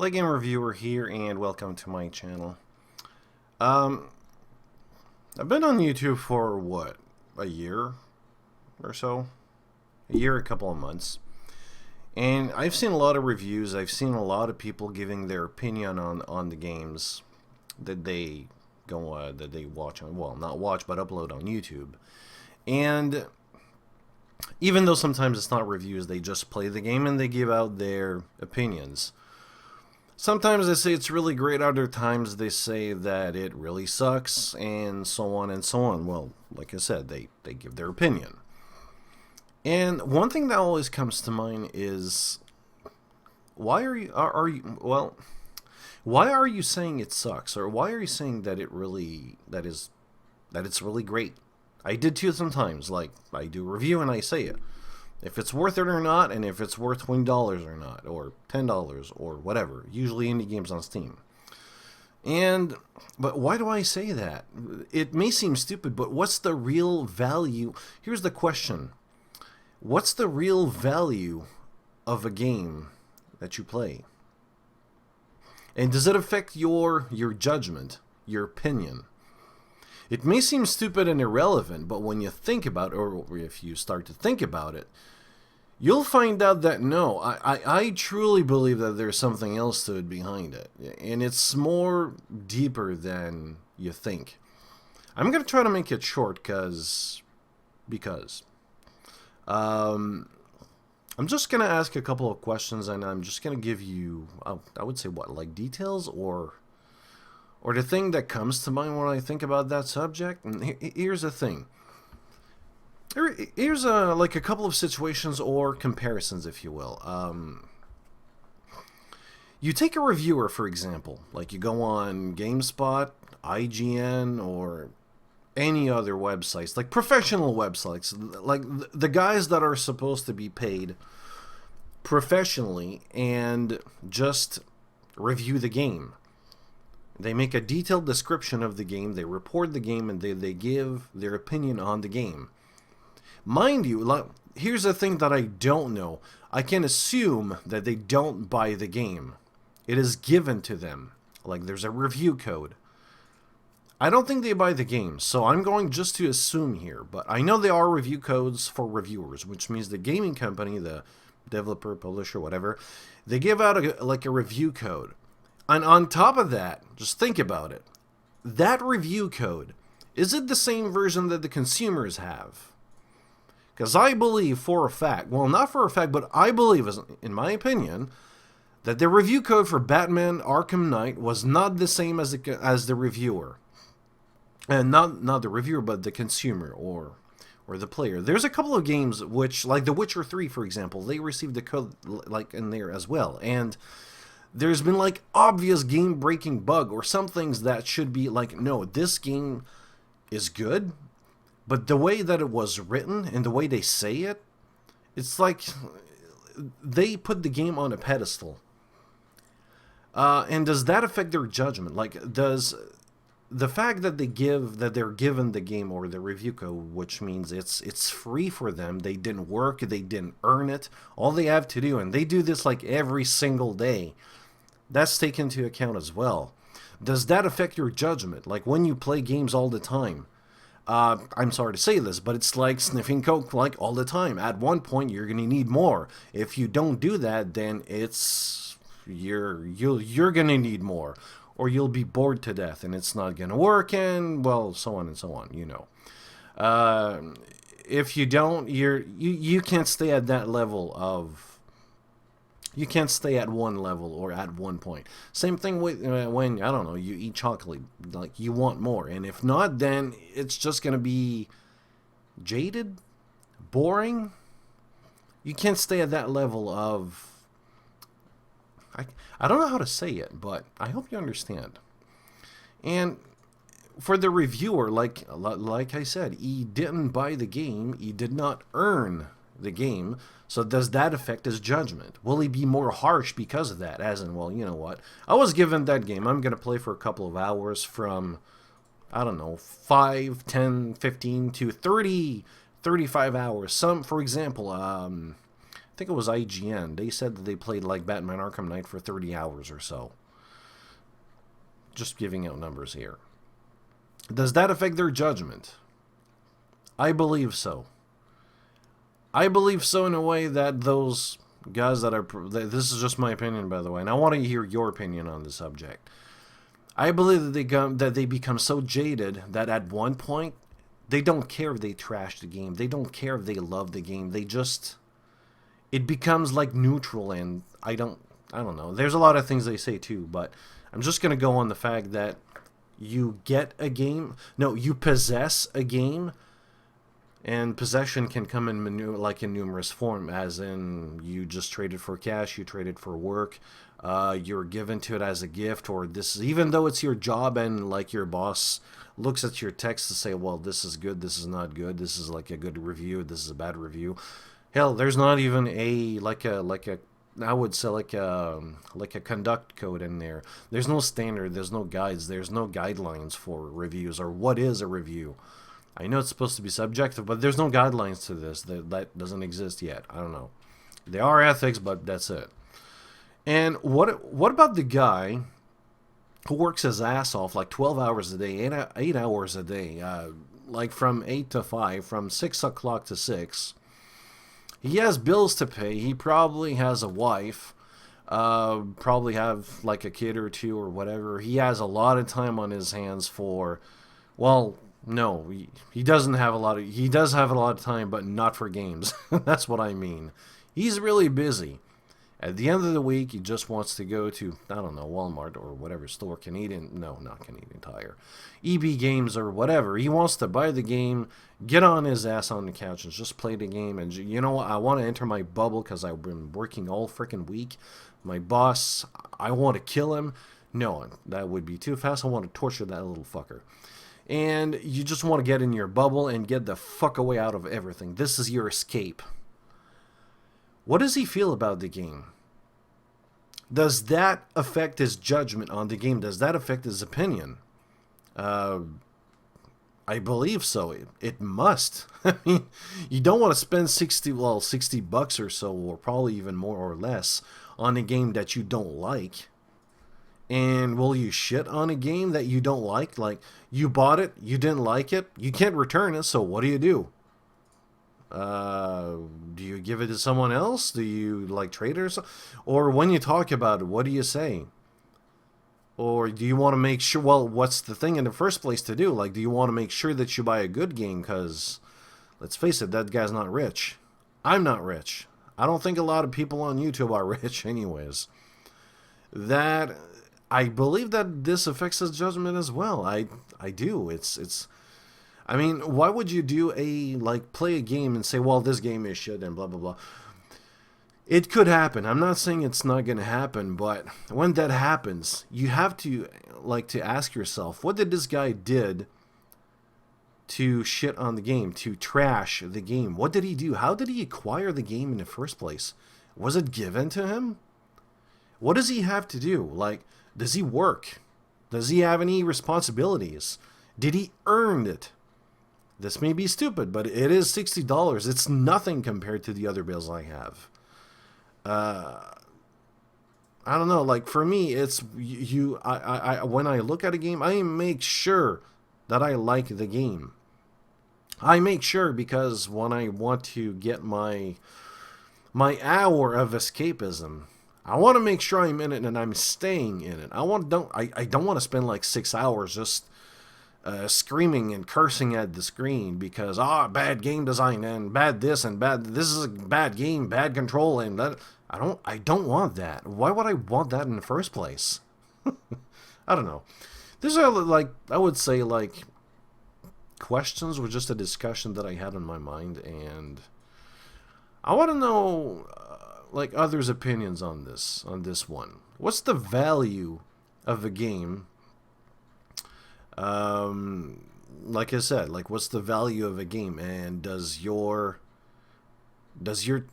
Game Reviewer here, and welcome to my channel. Um, I've been on YouTube for what, a year or so? A year, a couple of months. And I've seen a lot of reviews. I've seen a lot of people giving their opinion on the games that they that they watch on, well, not watch, but upload on YouTube. And even though sometimes it's not reviews, they just play the game and they give out their opinions. Sometimes they say it's really great, other times they say that it really sucks, and so on and so on. Well, like I said, they give their opinion. And one thing that always comes to mind is, why are you well, why are you saying it sucks, or why are you saying that it's really great? I did too sometimes. Like, I do a review and I say it, if it's worth it or not, and if it's worth $20 or not, or $10 or whatever. Usually indie games on Steam. But why do I say that? It may seem stupid, but what's the real value? Here's the question. What's the real value of a game that you play? And does it affect your judgment, your opinion? It may seem stupid and irrelevant, but when you think about it, or if you start to think about it, you'll find out that no, I truly believe that there's something else to it behind it. And it's more deeper than you think. I'm going to try to make it short because I'm just going to ask a couple of questions, and I'm just going to give you, I would say, what, like details or the thing that comes to mind when I think about that subject. And here's the thing. Here's like a couple of situations or comparisons, if you will. You take a reviewer, for example. Like, you go on GameSpot, IGN, or any other websites, like professional websites, like the guys that are supposed to be paid professionally and just review the game. They make a detailed description of the game, they report the game, and they give their opinion on the game. Mind you, like, here's the thing that I don't know. I can assume that they don't buy the game. It is given to them. Like, there's a review code. I don't think they buy the game, so I'm going just to assume here. But I know there are review codes for reviewers, which means the gaming company, the developer, publisher, whatever, they give out a review code. And on top of that, just think about it. That review code, is it the same version that the consumers have? Because I believe for a fact, well, not for a fact, but I believe, in my opinion, that the review code for Batman Arkham Knight was not the same as the reviewer. And not the reviewer, but the consumer or the player. There's a couple of games which, like The Witcher 3, for example, they received the code like in there as well. And there's been like obvious game-breaking bug or some things that should be like, no, this game is good, but the way that it was written and the way they say it, it's like they put the game on a pedestal. And does that affect their judgment? Like, does the fact that they're given the game or the review code, which means it's free for them, they didn't work, they didn't earn it, all they have to do, and they do this like every single day, that's taken into account as well. Does that affect your judgment? Like, when you play games all the time, I'm sorry to say this, but it's like sniffing coke like all the time. At one point, you're gonna need more. If you don't do that, then you're gonna need more, or you'll be bored to death, and it's not gonna work, and well, so on and so on. You know, if you don't, you can't stay at that level of. You can't stay at one level or at one point. Same thing with when, I don't know, you eat chocolate. Like, you want more. And if not, then it's just going to be jaded, boring. You can't stay at that level of... I don't know how to say it, but I hope you understand. And for the reviewer, like I said, he didn't buy the game. He did not earn the game. So does that affect his judgment? Will he be more harsh because of that? As in, well, you know what? I was given that game. I'm going to play for a couple of hours from, I don't know, 5, 10, 15 to 30, 35 hours. Some, for example, I think it was IGN. They said that they played like Batman Arkham Knight for 30 hours or so. Just giving out numbers here. Does that affect their judgment? I believe so. I believe so in a way that those guys that are... This is just my opinion, by the way, and I want to hear your opinion on the subject. I believe that they become so jaded that at one point, they don't care if they trash the game. They don't care if they love the game. They just... It becomes like neutral, and I don't know. There's a lot of things they say too, but I'm just going to go on the fact that you get a game... No, you possess a game... And possession can come in numerous form, as in you just trade it for cash, you trade it for work, you're given to it as a gift, or this is, even though it's your job and like your boss looks at your text to say, well, this is good, this is not good, this is like a good review, this is a bad review. Hell, there's not even I would say like a conduct code in there. There's no standard, there's no guides, there's no guidelines for reviews or what is a review. I know it's supposed to be subjective, but there's no guidelines to this. That doesn't exist yet. I don't know. There are ethics, but that's it. And what about the guy who works his ass off like 12 hours a day, 8 hours a day, like from 8 to 5, from 6 o'clock to 6. He has bills to pay. He probably has a wife, probably have like a kid or two or whatever. He has a lot of time on his hands for, well... No, he doesn't have a lot of... He does have a lot of time, but not for games. That's what I mean. He's really busy. At the end of the week, he just wants to go to, I don't know, Walmart or whatever store, Canadian... No, not Canadian Tire. EB Games or whatever. He wants to buy the game, get on his ass on the couch and just play the game. And you know what? I want to enter my bubble because I've been working all freaking week. My boss, I want to kill him. No, that would be too fast. I want to torture that little fucker. And you just want to get in your bubble and get the fuck away out of everything. This is your escape. What does he feel about the game? Does that affect his judgment on the game? Does that affect his opinion? I believe so. It must. I mean, you don't want to spend 60 bucks or so, or probably even more or less, on a game that you don't like. And will you shit on a game that you don't like? Like, you bought it, you didn't like it, you can't return it, so what do? Do you give it to someone else? Do you, like, trade it or something? Or when you talk about it, what do you say? Or do you want to make sure, well, what's the thing in the first place to do? Like, do you want to make sure that you buy a good game? Because, let's face it, that guy's not rich. I'm not rich. I don't think a lot of people on YouTube are rich anyways. I believe that this affects his judgment as well. I do. It's. I mean, why would you play a game and say, well, this game is shit and blah, blah, blah. It could happen. I'm not saying it's not going to happen, but when that happens, you have to, to ask yourself, what did this guy did to shit on the game, to trash the game? What did he do? How did he acquire the game in the first place? Was it given to him? What does he have to do? Does he work? Does he have any responsibilities? Did he earn it? This may be stupid, but it is $60. It's nothing compared to the other bills I have. I don't know. For me, it's when I look at a game, I make sure that I like the game. I make sure because when I want to get my hour of escapism, I want to make sure I'm in it and I'm staying in it. I don't want to spend 6 hours just screaming and cursing at the screen because bad game design and bad this and bad this is a bad game, bad control, and that I don't want that. Why would I want that in the first place? I don't know. These are I would say questions were just a discussion that I had in my mind, and I want to know others' opinions on this one. What's the value of a game? Like I said, what's the value of a game, and does your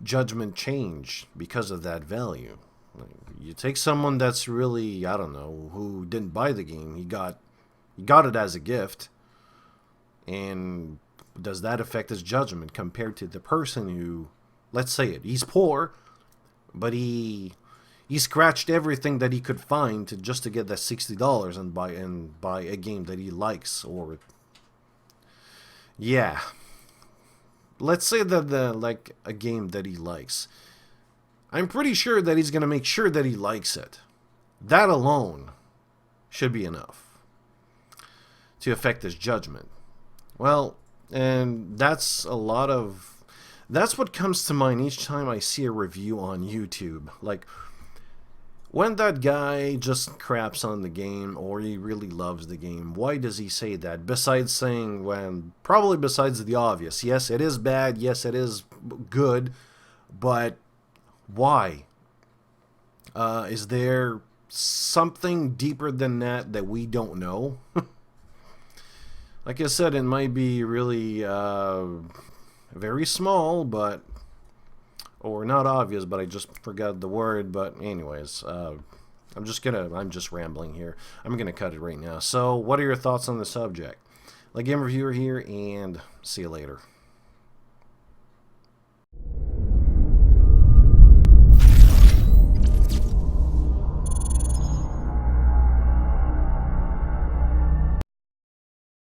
judgment change because of that value? You take someone that's really, I don't know, who didn't buy the game, he got it as a gift, and does that affect his judgment compared to the person who let's say it. He's poor, but he scratched everything that he could find just to get that $60 and buy a game that he likes. Or yeah, let's say that like a game that he likes. I'm pretty sure that he's gonna make sure that he likes it. That alone should be enough to affect his judgment. Well, and that's what comes to mind each time I see a review on YouTube. Like, when that guy just craps on the game, or he really loves the game, why does he say that? Besides the obvious. Yes, it is bad. Yes, it is good. But why? Is there something deeper than that we don't know? Like I said, it might be really very small, or not obvious, but I just forgot the word. But anyways, I'm just rambling here. I'm gonna cut it right now. So what are your thoughts on the subject? Like Game Reviewer here, and see you later.